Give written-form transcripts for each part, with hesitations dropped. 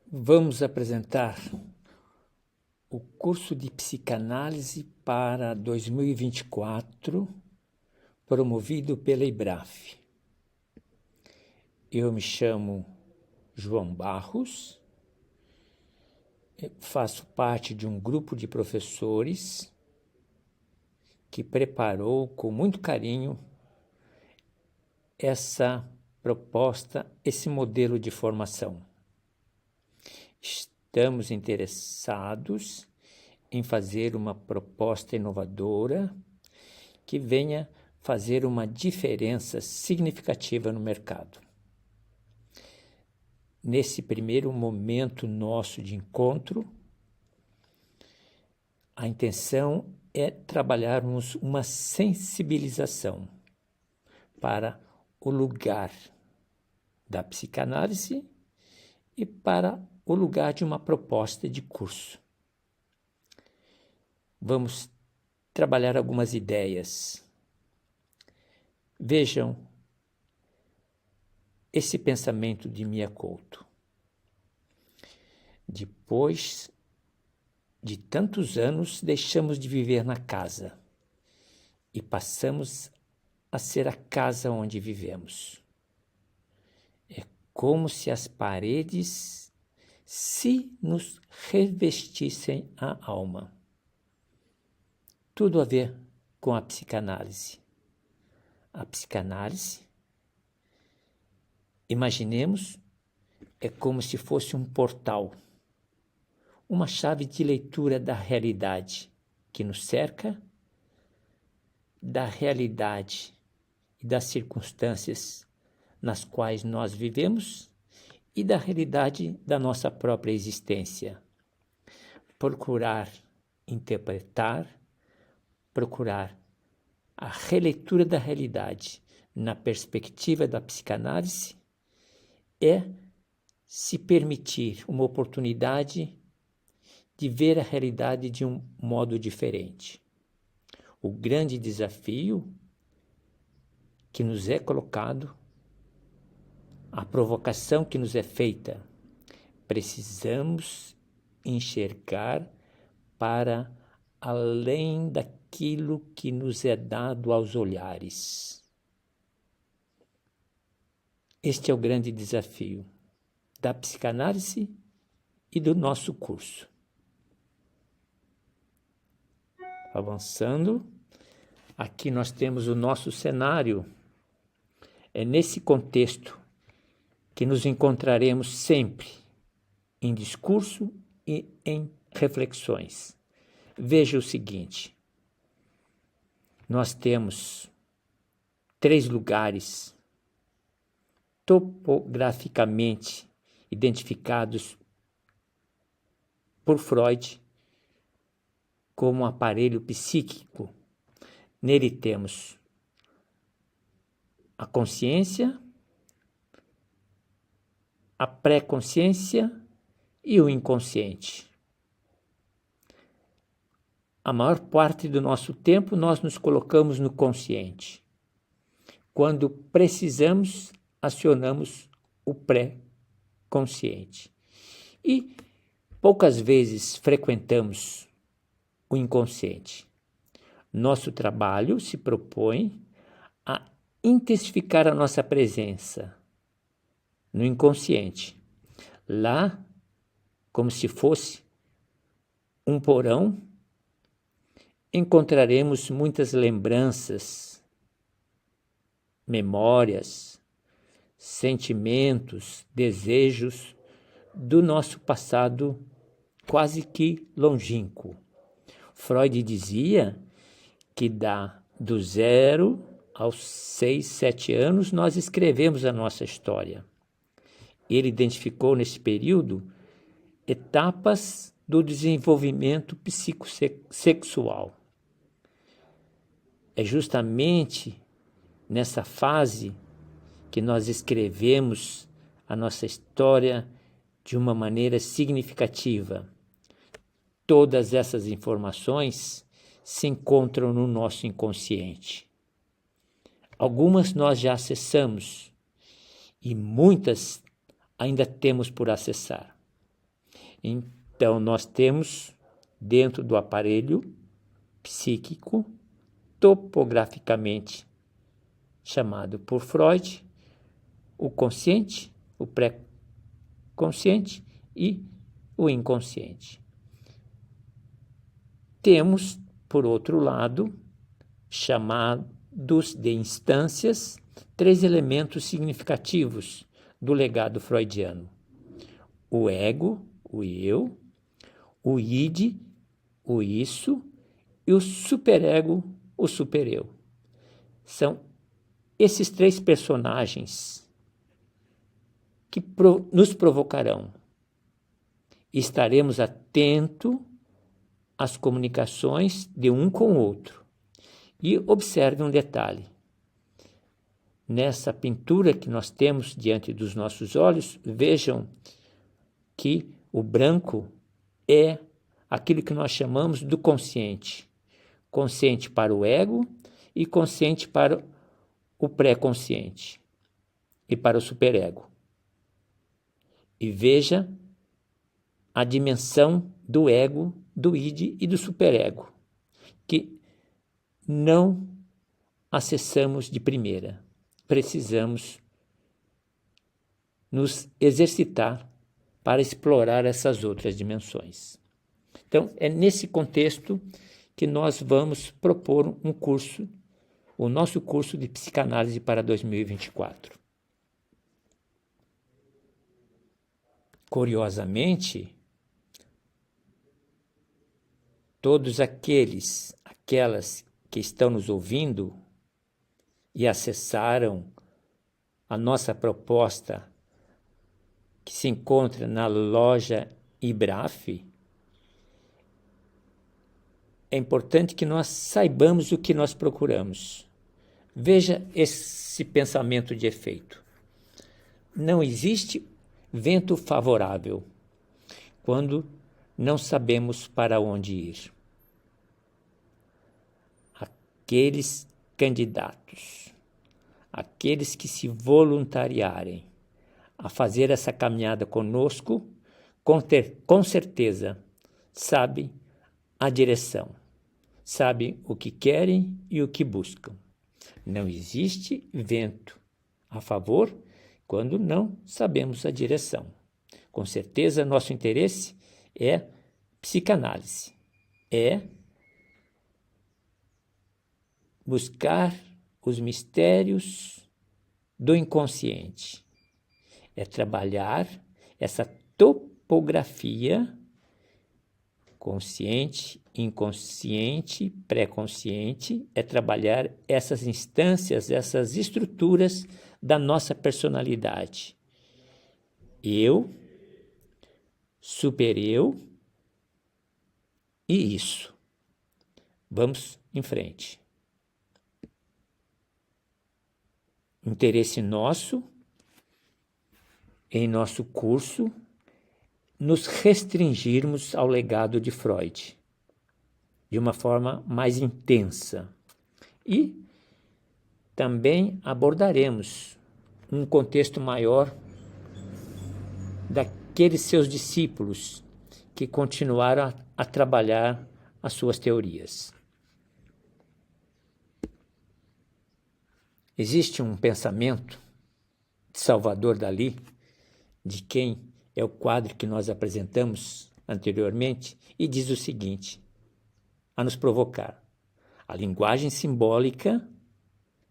Vamos apresentar o curso de psicanálise para 2024, promovido pela IBRAF. Eu me chamo João Barros, faço parte de um grupo de professores que preparou com muito carinho essa proposta, esse modelo de formação. Estamos interessados em fazer uma proposta inovadora que venha fazer uma diferença significativa no mercado. Nesse primeiro momento nosso de encontro, a intenção é trabalharmos uma sensibilização para o lugar da psicanálise e para o lugar de uma proposta de curso. Vamos trabalhar algumas ideias. Vejam esse pensamento de Mia Couto. Depois de tantos anos, deixamos de viver na casa e passamos a ser a casa onde vivemos. É como se as paredes se nos revestissem a alma. Tudo a ver com a psicanálise. A psicanálise, imaginemos, é como se fosse um portal, uma chave de leitura da realidade que nos cerca, da realidade e das circunstâncias nas quais nós vivemos e da realidade da nossa própria existência. Procurar interpretar, procurar a releitura da realidade na perspectiva da psicanálise é se permitir uma oportunidade de ver a realidade de um modo diferente. O grande desafio que nos é colocado, a provocação que nos é feita, precisamos enxergar para além daquilo que nos é dado aos olhares. Este é o grande desafio da psicanálise e do nosso curso. Avançando, aqui nós temos o nosso cenário. É nesse contexto que nos encontraremos sempre em discurso e em reflexões. Veja o seguinte, nós temos 3 lugares topograficamente identificados por Freud como um aparelho psíquico. Nele temos a consciência, a pré-consciência e o inconsciente. A maior parte do nosso tempo nós nos colocamos no consciente. Quando precisamos, acionamos o pré-consciente. E poucas vezes frequentamos o inconsciente. Nosso trabalho se propõe a intensificar a nossa presença no inconsciente. Lá, como se fosse um porão, encontraremos muitas lembranças, memórias, sentimentos, desejos do nosso passado quase que longínquo. Freud dizia que do 0 aos 6, 7 anos nós escrevemos a nossa história. Ele identificou nesse período etapas do desenvolvimento psicossexual. É justamente nessa fase que nós escrevemos a nossa história de uma maneira significativa. Todas essas informações se encontram no nosso inconsciente. Algumas nós já acessamos e muitas ainda temos por acessar. Então, nós temos dentro do aparelho psíquico, topograficamente chamado por Freud, o consciente, o pré-consciente e o inconsciente. Temos, por outro lado, chamados de instâncias, 3 elementos significativos do legado freudiano: o ego, o eu, o id, o isso, e o superego, o supereu. São esses 3 personagens que nos provocarão. Estaremos atentos às comunicações de um com o outro. E observe um detalhe. Nessa pintura que nós temos diante dos nossos olhos, vejam que o branco é aquilo que nós chamamos do consciente. Consciente para o ego e consciente para o pré-consciente e para o superego. E veja a dimensão do ego, do id e do superego, que não acessamos de primeira. Precisamos nos exercitar para explorar essas outras dimensões. Então, é nesse contexto que nós vamos propor um curso, o nosso curso de psicanálise para 2024. Curiosamente, todos aquelas que estão nos ouvindo e acessaram a nossa proposta que se encontra na loja IBRAF, é importante que nós saibamos o que nós procuramos. Veja esse pensamento de efeito. Não existe vento favorável quando não sabemos para onde ir. Aqueles candidatos, aqueles que se voluntariarem a fazer essa caminhada conosco, com certeza sabem a direção, sabem o que querem e o que buscam. Não existe vento a favor quando não sabemos a direção. Com certeza, nosso interesse é psicanálise, é buscar os mistérios do inconsciente, é trabalhar essa topografia consciente, inconsciente, pré-consciente, é trabalhar essas instâncias, essas estruturas da nossa personalidade. Eu, supereu e isso. Vamos em frente. Interesse nosso, em nosso curso, nos restringirmos ao legado de Freud, de uma forma mais intensa. E também abordaremos um contexto maior daqueles seus discípulos que continuaram a trabalhar as suas teorias. Existe um pensamento de Salvador Dalí, de quem é o quadro que nós apresentamos anteriormente, e diz o seguinte, a nos provocar: a linguagem simbólica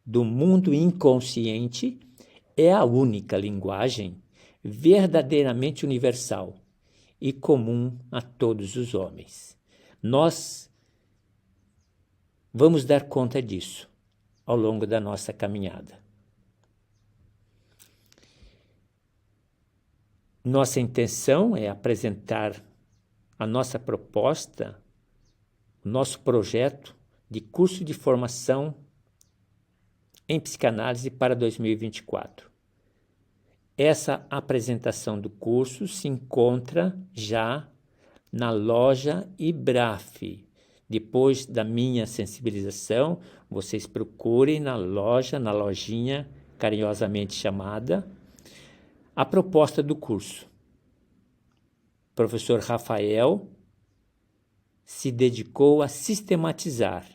do mundo inconsciente é a única linguagem verdadeiramente universal e comum a todos os homens. Nós vamos dar conta disso ao longo da nossa caminhada. Nossa intenção é apresentar a nossa proposta, o nosso projeto de curso de formação em psicanálise para 2024. Essa apresentação do curso se encontra já na loja IBRAF. Depois da minha sensibilização, vocês procurem na lojinha carinhosamente chamada, a proposta do curso. professor Rafael se dedicou a sistematizar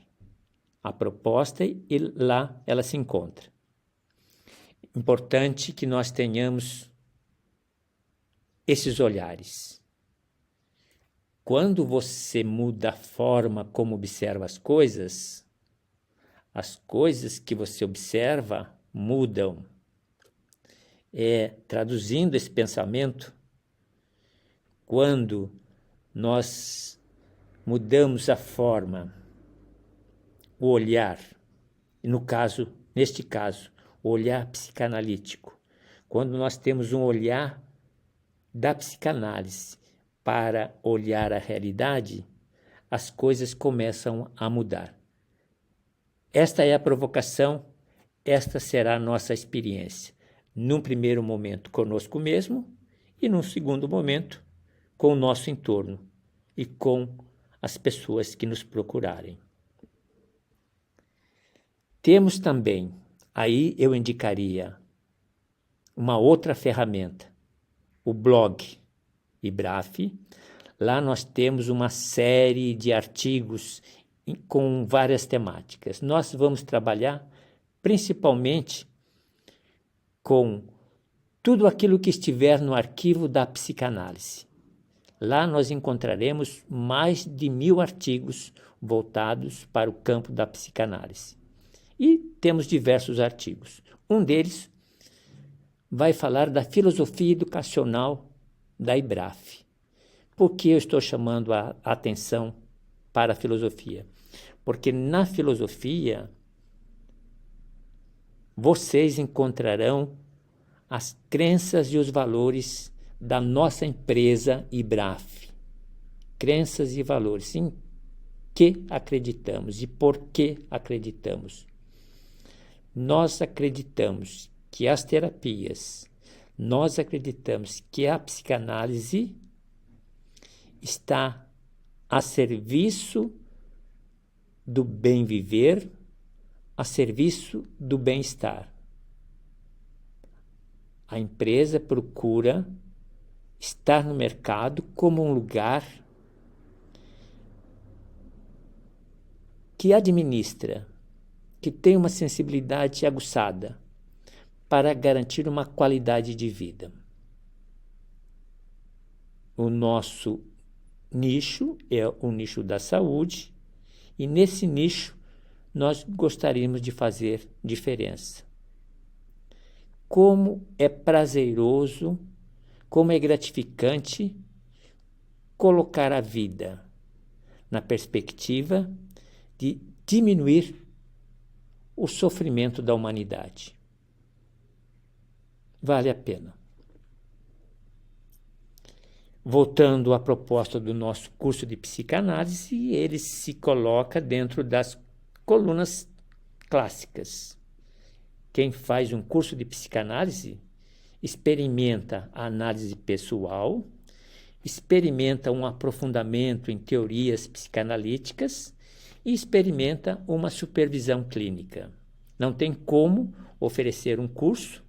a proposta e lá ela se encontra. Importante que nós tenhamos esses olhares. Quando você muda a forma como observa as coisas que você observa mudam. Traduzindo esse pensamento, quando nós mudamos a forma, o olhar, neste caso, o olhar psicanalítico, quando nós temos um olhar da psicanálise para olhar a realidade, as coisas começam a mudar. Esta é a provocação, esta será a nossa experiência. Num primeiro momento conosco mesmo e num segundo momento com o nosso entorno e com as pessoas que nos procurarem. Temos também, aí eu indicaria uma outra ferramenta, o blog IBRAF. Lá nós temos uma série de artigos com várias temáticas. Nós vamos trabalhar principalmente com tudo aquilo que estiver no arquivo da psicanálise. Lá nós encontraremos mais de 1000 artigos voltados para o campo da psicanálise. E temos diversos artigos. Um deles vai falar da filosofia educacional da IBRAF. Por que eu estou chamando a atenção para a filosofia? Porque na filosofia vocês encontrarão as crenças e os valores da nossa empresa IBRAF. Crenças e valores em que acreditamos e por que acreditamos. Nós acreditamos que as terapias, nós acreditamos que a psicanálise está a serviço do bem viver, a serviço do bem-estar. A empresa procura estar no mercado como um lugar que administra, que tem uma sensibilidade aguçada para garantir uma qualidade de vida. O nosso nicho é o nicho da saúde e nesse nicho nós gostaríamos de fazer diferença. Como é prazeroso, como é gratificante colocar a vida na perspectiva de diminuir o sofrimento da humanidade. Vale a pena. Voltando à proposta do nosso curso de psicanálise, ele se coloca dentro das colunas clássicas. Quem faz um curso de psicanálise experimenta a análise pessoal, experimenta um aprofundamento em teorias psicanalíticas e experimenta uma supervisão clínica. Não tem como oferecer um curso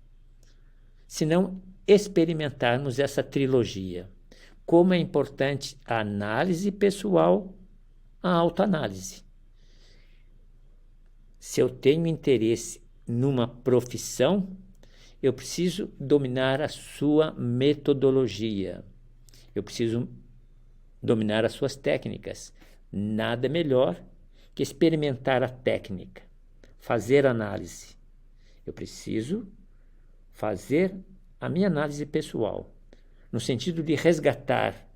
se não experimentarmos essa trilogia. Como é importante a análise pessoal, a autoanálise. Se eu tenho interesse numa profissão, eu preciso dominar a sua metodologia. Eu preciso dominar as suas técnicas. Nada melhor que experimentar a técnica, fazer análise. Eu preciso fazer a minha análise pessoal, no sentido de resgatar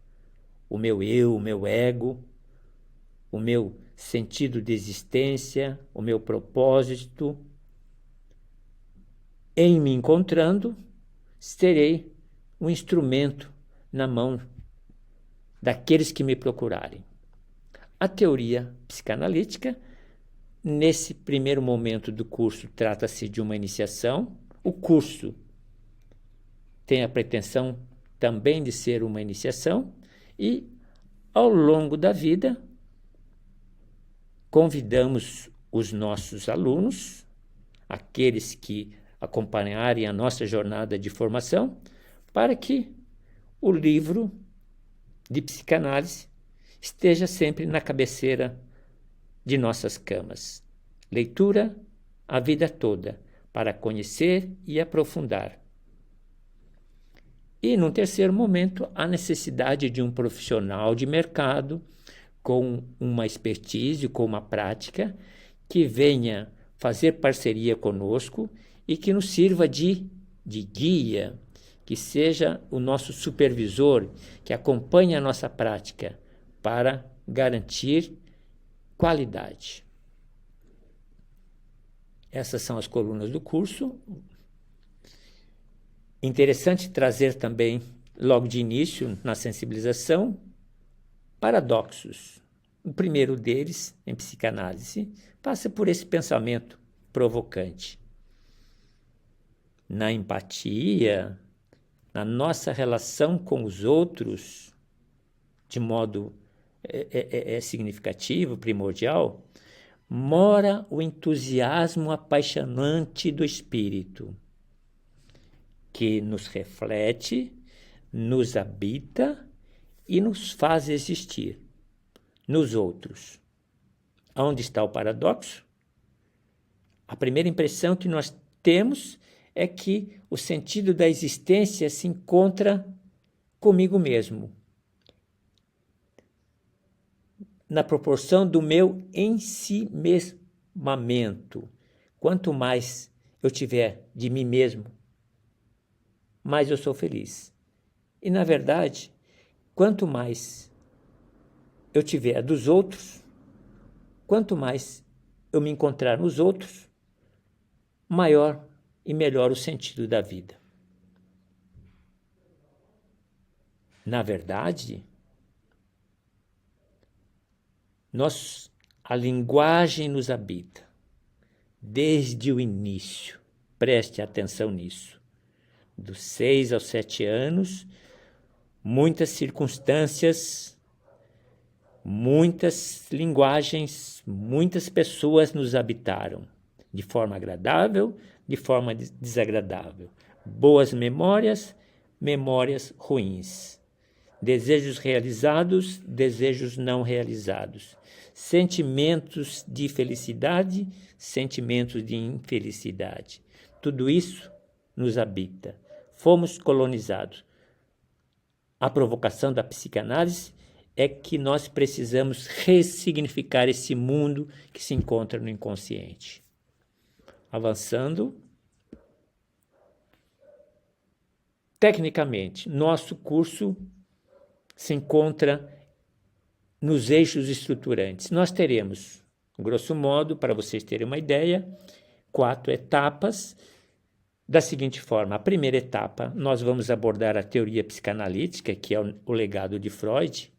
o meu eu, o meu ego, o meu sentido de existência, o meu propósito. Em me encontrando, terei um instrumento na mão daqueles que me procurarem. A teoria psicanalítica, nesse primeiro momento do curso, trata-se de uma iniciação. O curso tem a pretensão também de ser uma iniciação e, ao longo da vida, convidamos os nossos alunos, aqueles que acompanharem a nossa jornada de formação, para que o livro de psicanálise esteja sempre na cabeceira de nossas camas. Leitura a vida toda, para conhecer e aprofundar. E, num terceiro momento, a necessidade de um profissional de mercado com uma expertise, com uma prática, que venha fazer parceria conosco e que nos sirva de guia, que seja o nosso supervisor, que acompanhe a nossa prática para garantir qualidade. Essas são as colunas do curso. Interessante trazer também, logo de início, na sensibilização, paradoxos. O primeiro deles, em psicanálise, passa por esse pensamento provocante. Na empatia, na nossa relação com os outros, de modo significativo, primordial, mora o entusiasmo apaixonante do espírito, que nos reflete, nos habita e nos faz existir nos outros. Onde está o paradoxo? A primeira impressão que nós temos é que o sentido da existência se encontra comigo mesmo, na proporção do meu ensimesmamento. Quanto mais eu tiver de mim mesmo, mais eu sou feliz. E, na verdade, quanto mais eu tiver dos outros, quanto mais eu me encontrar nos outros, maior e melhor o sentido da vida. Na verdade, a linguagem nos habita desde o início. Preste atenção nisso. Dos 6 aos 7 anos, muitas circunstâncias, muitas linguagens, muitas pessoas nos habitaram, de forma agradável, de forma desagradável. Boas memórias, memórias ruins. Desejos realizados, desejos não realizados. Sentimentos de felicidade, sentimentos de infelicidade. Tudo isso nos habita. Fomos colonizados. A provocação da psicanálise é que nós precisamos ressignificar esse mundo que se encontra no inconsciente. Avançando. Tecnicamente, nosso curso se encontra nos eixos estruturantes. Nós teremos, grosso modo, para vocês terem uma ideia, 4 etapas, da seguinte forma. A primeira etapa, nós vamos abordar a teoria psicanalítica, que é o legado de Freud.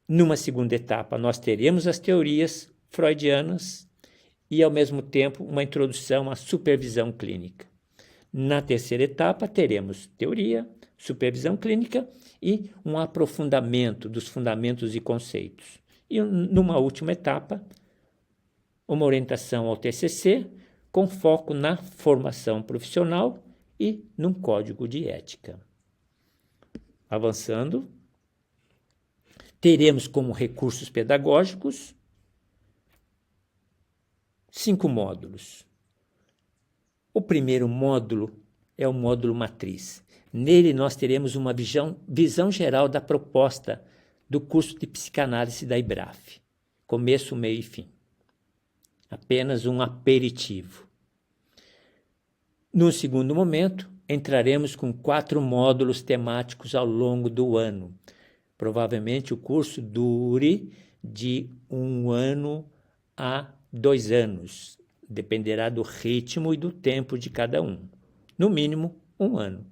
Numa segunda etapa, nós teremos as teorias freudianas e, ao mesmo tempo, uma introdução à supervisão clínica. Na terceira etapa, teremos teoria, supervisão clínica e um aprofundamento dos fundamentos e conceitos. E, numa última etapa, uma orientação ao TCC, com foco na formação profissional e num código de ética. Avançando, teremos como recursos pedagógicos 5 módulos. O primeiro módulo é o módulo matriz. Nele nós teremos uma visão geral da proposta do curso de psicanálise da IBRAF. Começo, meio e fim. Apenas um aperitivo. No segundo momento, entraremos com 4 módulos temáticos ao longo do ano. Provavelmente o curso dure de 1 ano a 2 anos. Dependerá do ritmo e do tempo de cada um. No mínimo, 1 ano.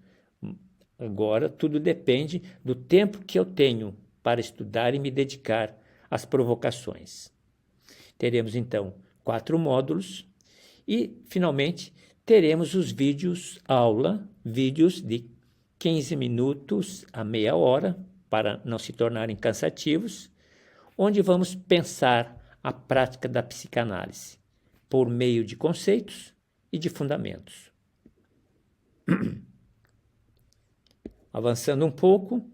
Agora, tudo depende do tempo que eu tenho para estudar e me dedicar às provocações. Teremos, então, 4 módulos e, finalmente, teremos os vídeos aula, vídeos de 15 minutos a meia hora, para não se tornarem cansativos, onde vamos pensar a prática da psicanálise por meio de conceitos e de fundamentos. Avançando um pouco,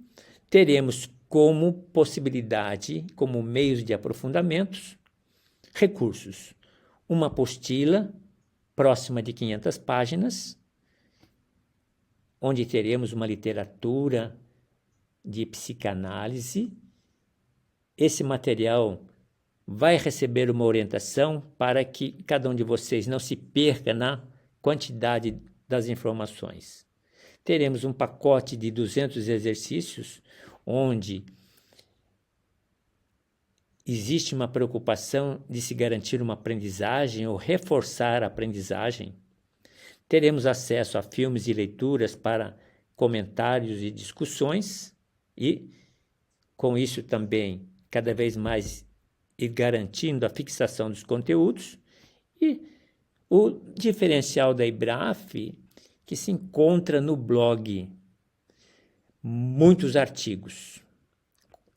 teremos como possibilidade, como meios de aprofundamentos, recursos. Uma apostila próxima de 500 páginas, onde teremos uma literatura de psicanálise. Esse material vai receber uma orientação para que cada um de vocês não se perca na quantidade das informações. Teremos um pacote de 200 exercícios, onde existe uma preocupação de se garantir uma aprendizagem ou reforçar a aprendizagem. Teremos acesso a filmes e leituras para comentários e discussões e, com isso também, cada vez mais ir garantindo a fixação dos conteúdos. E o diferencial da IBRAF, que se encontra no blog, muitos artigos.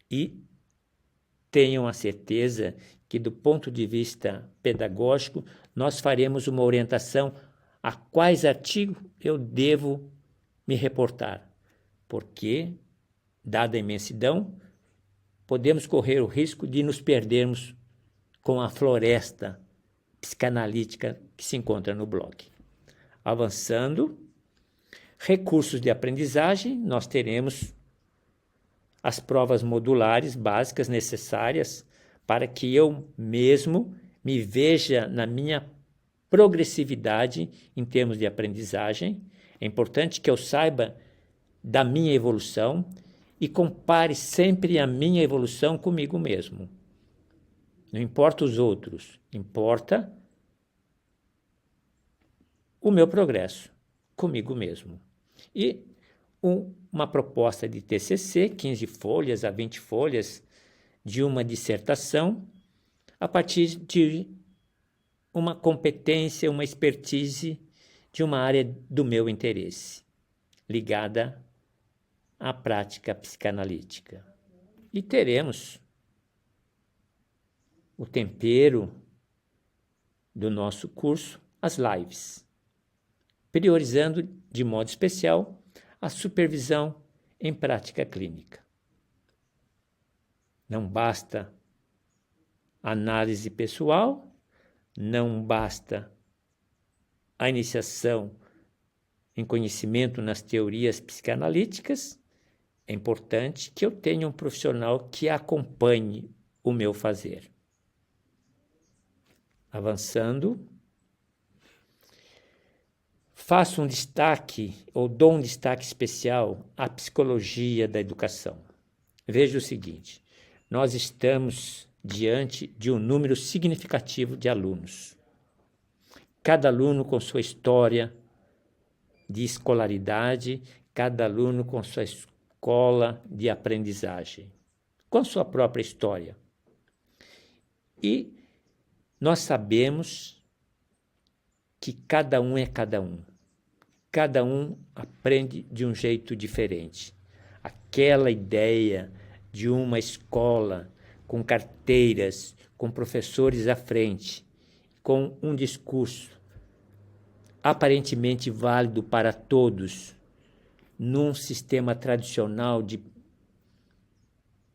E tenham a certeza que, do ponto de vista pedagógico, nós faremos uma orientação a quais artigos eu devo me reportar, porque, dada a imensidão, podemos correr o risco de nos perdermos com a floresta psicanalítica que se encontra no blog. Avançando, recursos de aprendizagem, nós teremos as provas modulares básicas necessárias para que eu mesmo me veja na minha progressividade em termos de aprendizagem. É importante que eu saiba da minha evolução e compare sempre a minha evolução comigo mesmo. Não importa os outros, importa o meu progresso comigo mesmo. E uma proposta de TCC, 15 folhas a 20 folhas, de uma dissertação, a partir de uma competência, uma expertise de uma área do meu interesse, ligada à prática psicanalítica. E teremos o tempero do nosso curso, as lives, priorizando de modo especial a supervisão em prática clínica. Não basta análise pessoal, não basta a iniciação em conhecimento nas teorias psicanalíticas, é importante que eu tenha um profissional que acompanhe o meu fazer. Avançando, faço um destaque, ou dou um destaque especial à psicologia da educação. Veja o seguinte, nós estamos diante de um número significativo de alunos. Cada aluno com sua história de escolaridade, cada aluno com sua escola de aprendizagem, com sua própria história. E nós sabemos que cada um é cada um. Cada um aprende de um jeito diferente. Aquela ideia de uma escola com carteiras, com professores à frente, com um discurso aparentemente válido para todos, num sistema tradicional de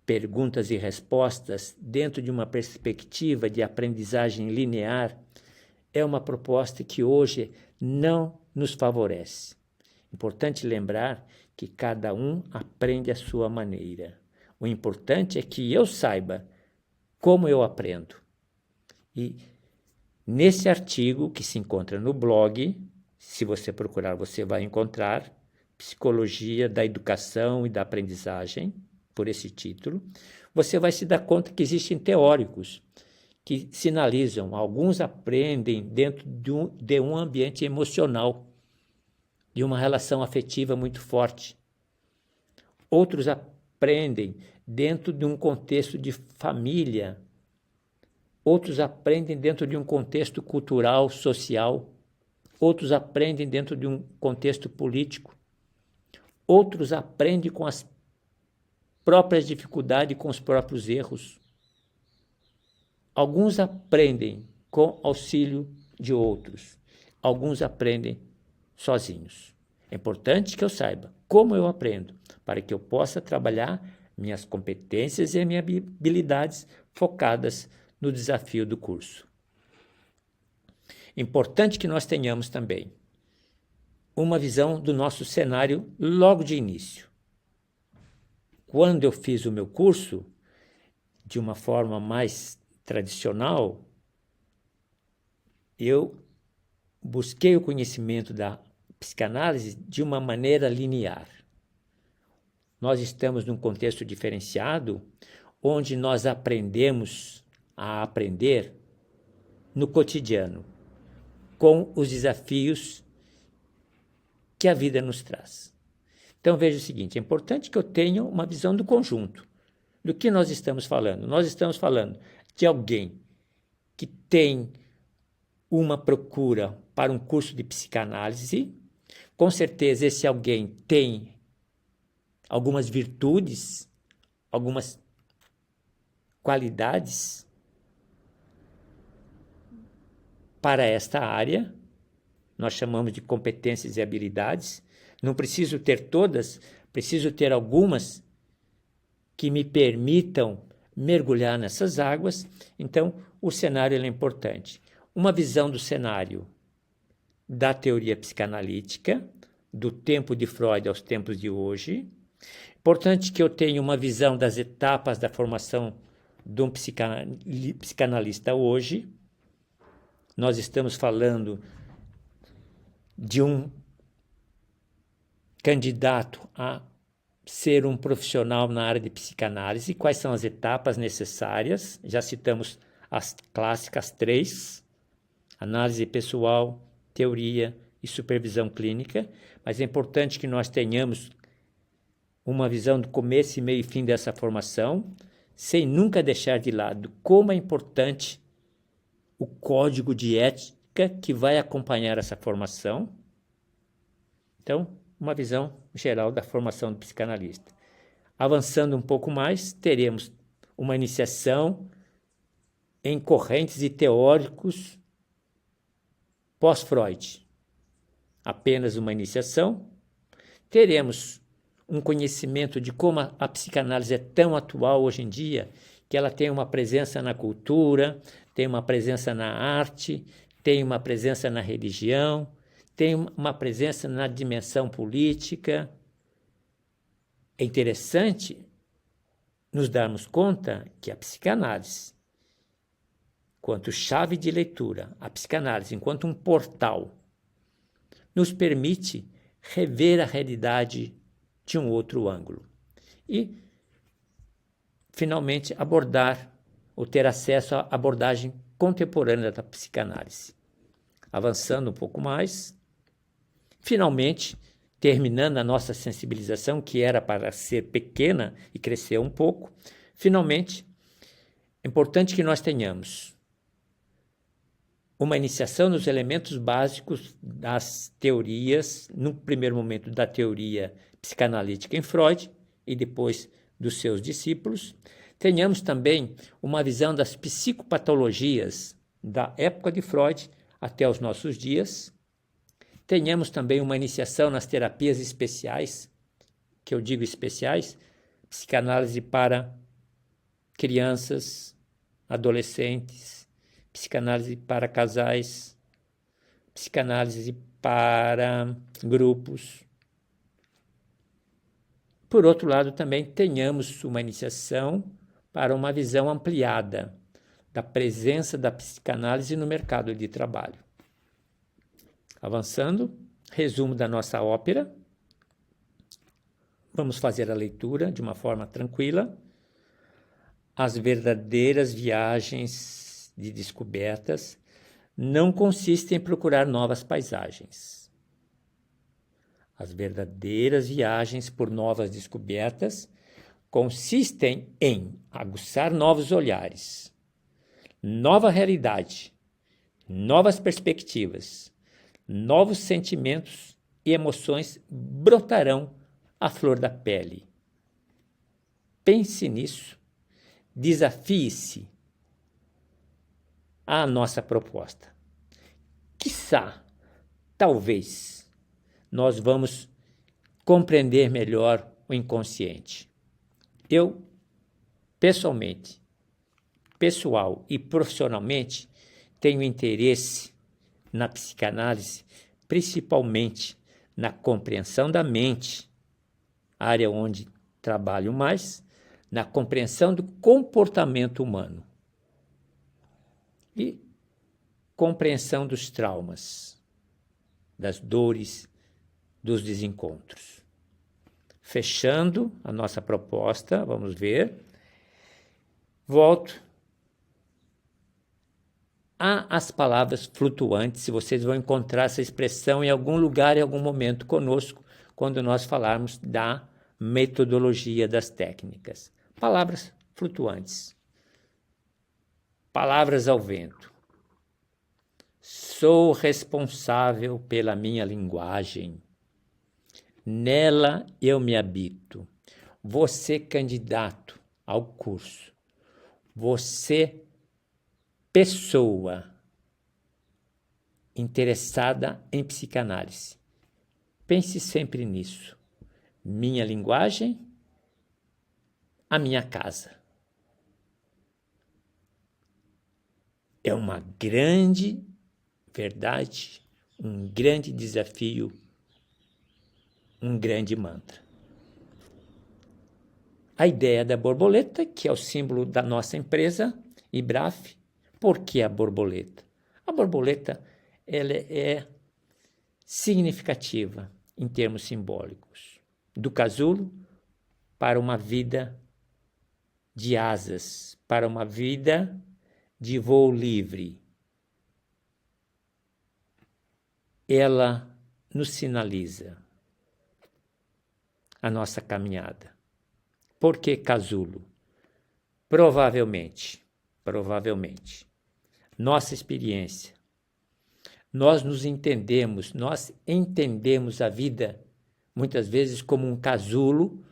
perguntas e respostas, dentro de uma perspectiva de aprendizagem linear, é uma proposta que hoje não nos favorece. Importante lembrar que cada um aprende à sua maneira. O importante é que eu saiba como eu aprendo. E nesse artigo que se encontra no blog, se você procurar, você vai encontrar Psicologia da Educação e da Aprendizagem, por esse título, você vai se dar conta que existem teóricos que sinalizam, alguns aprendem dentro de um ambiente emocional, de uma relação afetiva muito forte. Outros aprendem dentro de um contexto de família. Outros aprendem dentro de um contexto cultural, social. Outros aprendem dentro de um contexto político. Outros aprendem com as próprias dificuldades, com os próprios erros. Alguns aprendem com auxílio de outros. Alguns aprendem sozinhos. É importante que eu saiba como eu aprendo, para que eu possa trabalhar minhas competências e minhas habilidades focadas no desafio do curso. Importante que nós tenhamos também uma visão do nosso cenário logo de início. Quando eu fiz o meu curso, de uma forma mais tradicional, eu busquei o conhecimento da psicanálise de uma maneira linear. Nós estamos num contexto diferenciado, onde nós aprendemos a aprender no cotidiano, com os desafios que a vida nos traz. Então veja o seguinte, é importante que eu tenha uma visão do conjunto. Do que nós estamos falando? Nós estamos falando de alguém que tem uma procura para um curso de psicanálise. Com certeza esse alguém tem algumas virtudes, algumas qualidades para esta área. Nós chamamos de competências e habilidades. Não preciso ter todas, preciso ter algumas que me permitam mergulhar nessas águas. Então, o cenário é importante. Uma visão do cenário da teoria psicanalítica, do tempo de Freud aos tempos de hoje. Importante que eu tenha uma visão das etapas da formação de um psicanalista hoje. Nós estamos falando de um candidato a ser um profissional na área de psicanálise. Quais são as etapas necessárias? Já citamos as clássicas 3, análise pessoal, teoria e supervisão clínica, mas é importante que nós tenhamos uma visão do começo, meio e fim dessa formação, sem nunca deixar de lado como é importante o código de ética que vai acompanhar essa formação. Então, uma visão geral da formação do psicanalista. Avançando um pouco mais, teremos uma iniciação em correntes e teóricos pós-Freud. Apenas uma iniciação. Teremos um conhecimento de como a psicanálise é tão atual hoje em dia, que ela tem uma presença na cultura, tem uma presença na arte, tem uma presença na religião, tem uma presença na dimensão política. É interessante nos darmos conta que a psicanálise, enquanto chave de leitura, a psicanálise enquanto um portal, nos permite rever a realidade de um outro ângulo e, finalmente, abordar ou ter acesso à abordagem contemporânea da psicanálise. Avançando um pouco mais, finalmente, terminando a nossa sensibilização, que era para ser pequena e crescer um pouco, finalmente, é importante que nós tenhamos uma iniciação nos elementos básicos das teorias, no primeiro momento da teoria psicanalítica em Freud e depois dos seus discípulos. Tenhamos também uma visão das psicopatologias da época de Freud até os nossos dias. Tenhamos também uma iniciação nas terapias especiais, que eu digo especiais, psicanálise para crianças, adolescentes, psicanálise para casais, psicanálise para grupos. Por outro lado, também tenhamos uma iniciação para uma visão ampliada da presença da psicanálise no mercado de trabalho. Avançando, resumo da nossa ópera. Vamos fazer a leitura de uma forma tranquila. As verdadeiras viagens de descobertas não consistem em procurar novas paisagens. As verdadeiras viagens por novas descobertas consistem em aguçar novos olhares, nova realidade, novas perspectivas, novos sentimentos e emoções brotarão à flor da pele. Pense nisso, desafie-se à nossa proposta. Quiçá, talvez, nós vamos compreender melhor o inconsciente. Eu, pessoal e profissionalmente, tenho interesse na psicanálise, principalmente na compreensão da mente, área onde trabalho mais, na compreensão do comportamento humano e compreensão dos traumas, das dores, dos desencontros. Fechando a nossa proposta, vamos ver. Volto às palavras flutuantes. Vocês vão encontrar essa expressão em algum lugar, em algum momento conosco, quando nós falarmos da metodologia das técnicas. Palavras flutuantes. Palavras ao vento. Sou responsável pela minha linguagem. Nela eu me habito. Você, candidato ao curso. Você, pessoa interessada em psicanálise. Pense sempre nisso. Minha linguagem, a minha casa. É uma grande verdade, um grande desafio, um grande mantra. A ideia da borboleta, que é o símbolo da nossa empresa, IBRAF. Por que a borboleta? A borboleta ela é significativa em termos simbólicos. Do casulo para uma vida de asas, para uma vida de voo livre. Ela nos sinaliza a nossa caminhada. Por que casulo? Provavelmente, nossa experiência, nós entendemos a vida muitas vezes como um casulo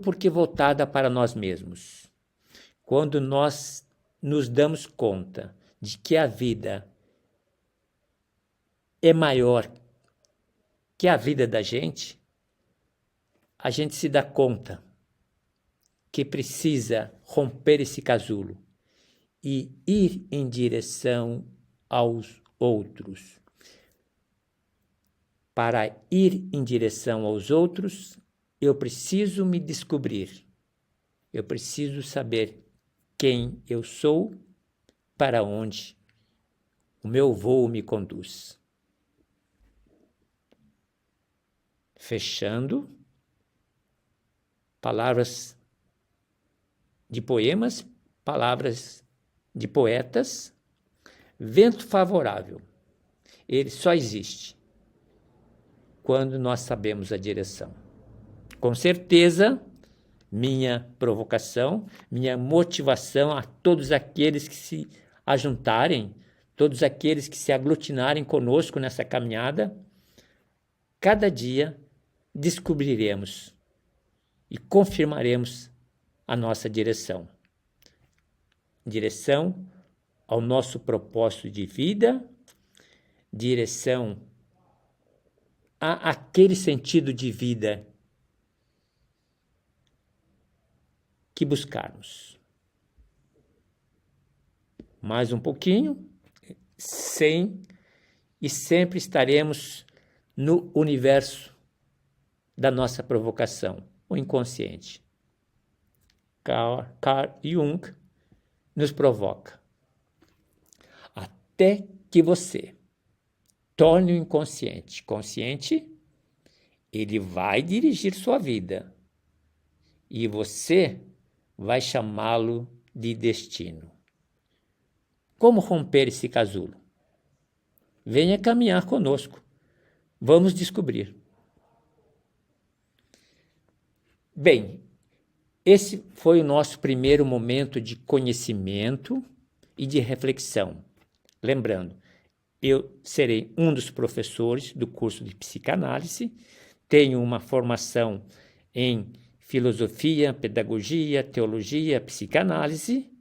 porque voltada para nós mesmos. Quando nós nos damos conta de que a vida é maior que a vida da gente, a gente se dá conta que precisa romper esse casulo e ir em direção aos outros. Para ir em direção aos outros, eu preciso me descobrir. Eu preciso saber quem eu sou, para onde o meu voo me conduz. Fechando, palavras de poemas, palavras de poetas. Vento favorável, ele só existe quando nós sabemos a direção. Com certeza, minha provocação, minha motivação a todos aqueles que se ajuntarem, todos aqueles que se aglutinarem conosco nessa caminhada, cada dia descobriremos e confirmaremos a nossa direção. Direção ao nosso propósito de vida, direção àquele sentido de vida que buscarmos. Mais um pouquinho, e sempre estaremos no universo da nossa provocação, o inconsciente. Carl Jung nos provoca. Até que você torne o inconsciente consciente, ele vai dirigir sua vida e você vai chamá-lo de destino. Como romper esse casulo? Venha caminhar conosco. Vamos descobrir. Bem, esse foi o nosso primeiro momento de conhecimento e de reflexão. Lembrando, eu serei um dos professores do curso de psicanálise, tenho uma formação em filosofia, pedagogia, teologia, psicanálise.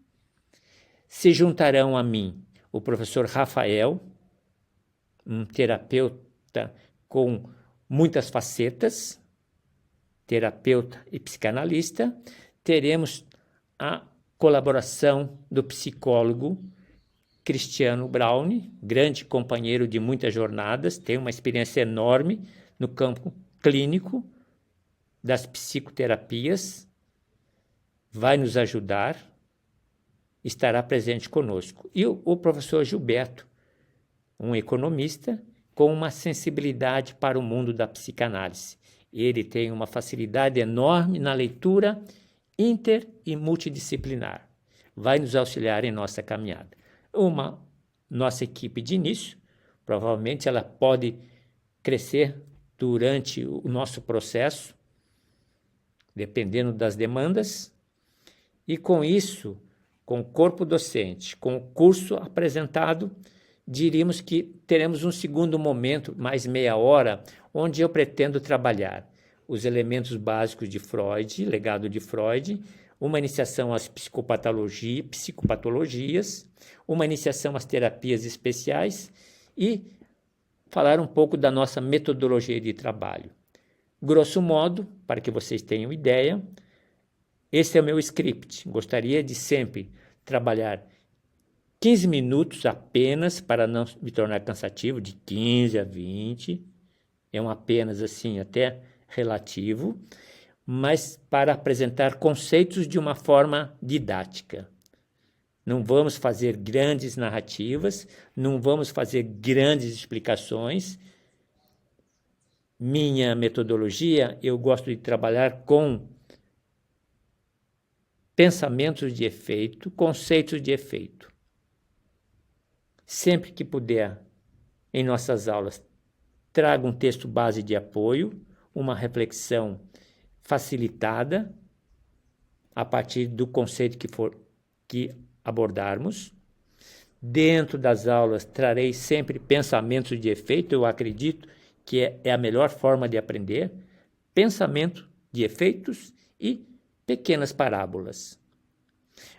Se juntarão a mim o professor Rafael, um terapeuta com muitas facetas, terapeuta e psicanalista, teremos a colaboração do psicólogo Cristiano Braune, grande companheiro de muitas jornadas, tem uma experiência enorme no campo clínico das psicoterapias, vai nos ajudar, estará presente conosco. E o professor Gilberto, um economista com uma sensibilidade para o mundo da psicanálise. Ele tem uma facilidade enorme na leitura inter e multidisciplinar. Vai nos auxiliar em nossa caminhada. Nossa equipe de início, provavelmente ela pode crescer durante o nosso processo, dependendo das demandas, e com isso, com o corpo docente, com o curso apresentado, diríamos que teremos um segundo momento, mais meia hora, onde eu pretendo trabalhar os elementos básicos de Freud, legado de Freud, uma iniciação às psicopatologias, uma iniciação às terapias especiais e falar um pouco da nossa metodologia de trabalho. Grosso modo, para que vocês tenham ideia, esse é o meu script. Gostaria de sempre trabalhar 15 minutos apenas, para não me tornar cansativo, de 15 a 20, é um apenas assim até relativo, mas para apresentar conceitos de uma forma didática. Não vamos fazer grandes narrativas, não vamos fazer grandes explicações. Minha metodologia, eu gosto de trabalhar com pensamentos de efeito, conceitos de efeito. Sempre que puder, em nossas aulas, trago um texto base de apoio, uma reflexão facilitada a partir do conceito que abordarmos. Dentro das aulas, trarei sempre pensamentos de efeito. Eu acredito que é a melhor forma de aprender. Pensamento de efeitos e pequenas parábolas.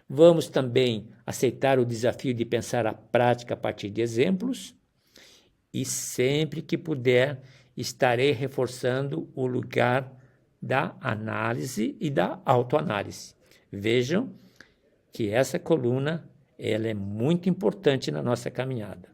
Vamos também aceitar o desafio de pensar a prática a partir de exemplos e sempre que puder estarei reforçando o lugar da análise e da autoanálise. Vejam que essa coluna ela é muito importante na nossa caminhada.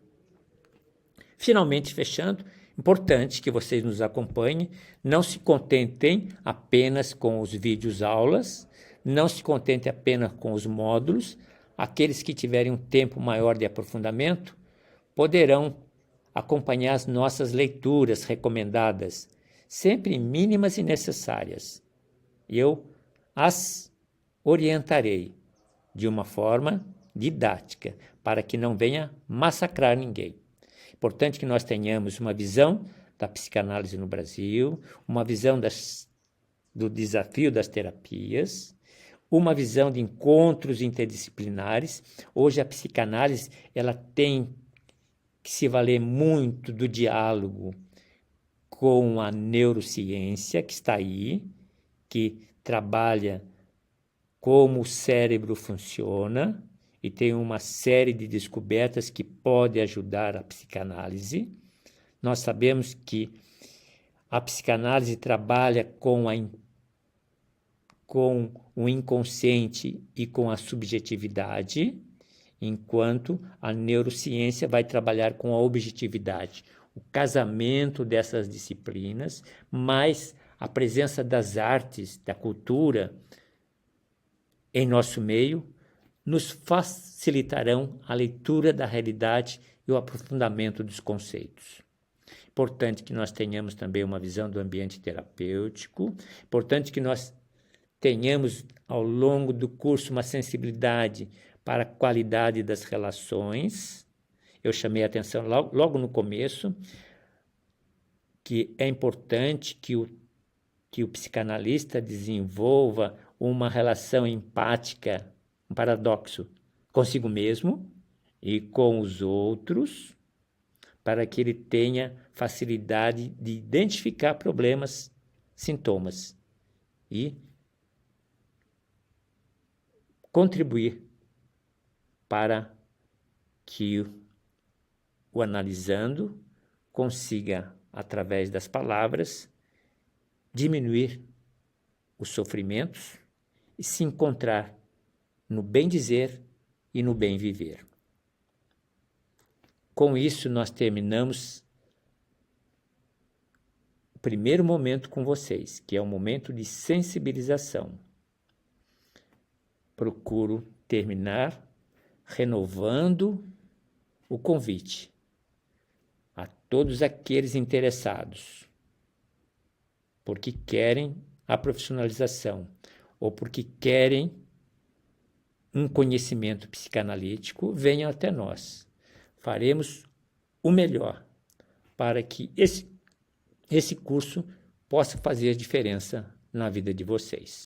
Finalmente, fechando, importante que vocês nos acompanhem, não se contentem apenas com os vídeos aulas, não se contentem apenas com os módulos. Aqueles que tiverem um tempo maior de aprofundamento poderão acompanhar as nossas leituras recomendadas, sempre mínimas e necessárias. Eu as orientarei de uma forma didática, para que não venha massacrar ninguém. Importante que nós tenhamos uma visão da psicanálise no Brasil, uma visão do desafio das terapias, uma visão de encontros interdisciplinares. Hoje a psicanálise ela tem que se valer muito do diálogo com a neurociência que está aí, que trabalha como o cérebro funciona e tem uma série de descobertas que pode ajudar a psicanálise. Nós sabemos que a psicanálise trabalha com o inconsciente e com a subjetividade, enquanto a neurociência vai trabalhar com a objetividade. O casamento dessas disciplinas, mais a presença das artes, da cultura em nosso meio, nos facilitarão a leitura da realidade e o aprofundamento dos conceitos. Importante que nós tenhamos também uma visão do ambiente terapêutico, importante que nós tenhamos ao longo do curso uma sensibilidade para a qualidade das relações. Eu chamei a atenção logo no começo que é importante que o psicanalista desenvolva uma relação empática, um paradoxo, consigo mesmo e com os outros, para que ele tenha facilidade de identificar problemas, sintomas e contribuir para que o analisando consiga, através das palavras, diminuir os sofrimentos e se encontrar no bem dizer e no bem viver. Com isso, nós terminamos o primeiro momento com vocês, que é um momento de sensibilização. Procuro terminar renovando o convite a todos aqueles interessados, porque querem a profissionalização ou porque querem um conhecimento psicanalítico, venham até nós. Faremos o melhor para que esse curso possa fazer diferença na vida de vocês.